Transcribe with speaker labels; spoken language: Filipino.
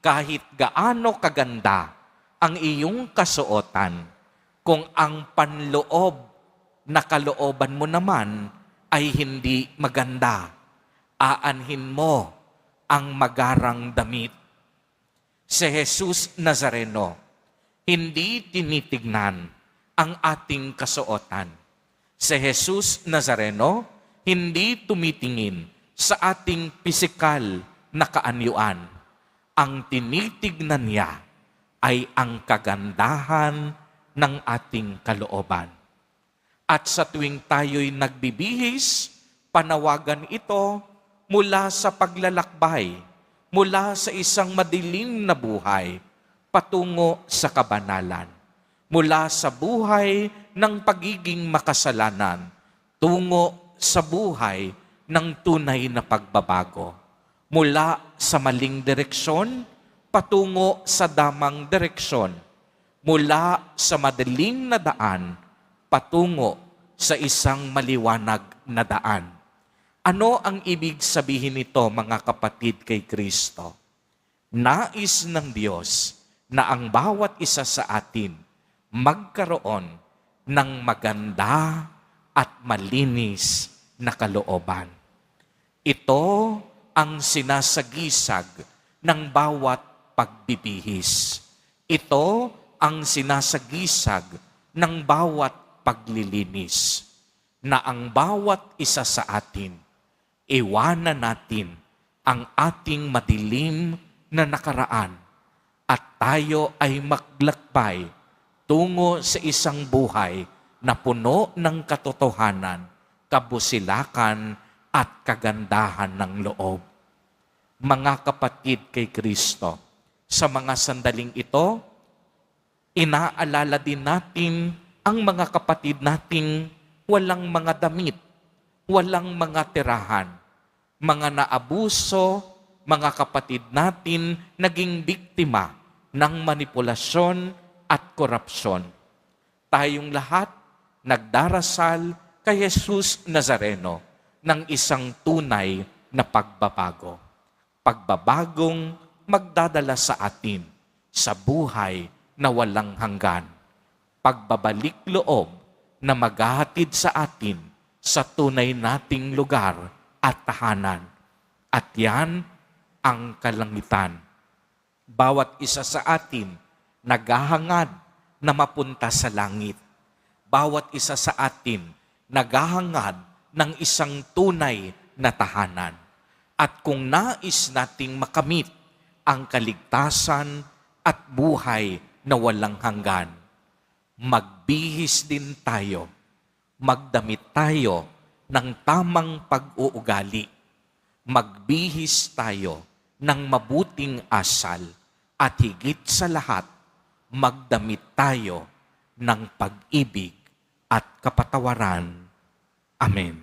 Speaker 1: kahit gaano kaganda ang iyong kasuotan, kung ang panloob na kalooban mo naman ay hindi maganda, aanhin mo ang magarang damit. Si Jesus Nazareno, hindi tinitignan ang ating kasuotan. Si Jesus Nazareno, hindi tumitingin sa ating pisikal na kaanyuan. Ang tinitignan niya ay ang kagandahan ng ating kalooban. At sa tuwing tayo'y nagbibihis, panawagan ito mula sa paglalakbay, mula sa isang madilim na buhay, patungo sa kabanalan. Mula sa buhay ng pagiging makasalanan, tungo sa buhay ng tunay na pagbabago. Mula sa maling direksyon, patungo sa damang direksyon. Mula sa madaling na daan, patungo sa isang maliwanag na daan. Ano ang ibig sabihin nito, mga kapatid, kay Kristo? Nais ng Diyos na ang bawat isa sa atin magkaroon ng maganda at malinis na kalooban. Ito ang sinasagisag ng bawat pagbibihis. Ito ang sinasagisag ng bawat paglilinis, na ang bawat isa sa atin, iwanan natin ang ating madilim na nakaraan at tayo ay maglakbay tungo sa isang buhay na puno ng katotohanan, kabusilakan at kagandahan ng loob. Mga kapatid kay Kristo, sa mga sandaling ito, inaalala din natin ang mga kapatid nating walang mga damit, walang mga tirahan, mga naabuso, mga kapatid natin naging biktima ng manipulasyon at korupsyon. Tayong lahat nagdarasal kay Jesus Nazareno ng isang tunay na pagbabago. Pagbabagong magdadala sa atin sa buhay na walang hanggan. Pagbabalik loob na maghahatid sa atin sa tunay nating lugar at tahanan. At yan ang kalangitan. Bawat isa sa atin naghahangad na mapunta sa langit. Bawat isa sa atin naghahangad ng isang tunay na tahanan. At kung nais nating makamit ang kaligtasan at buhay na walang hanggan, magbihis din tayo, magdamit tayo ng tamang pag-uugali, magbihis tayo ng mabuting asal, at higit sa lahat, magdamit tayo ng pag-ibig at kapatawaran. Amen.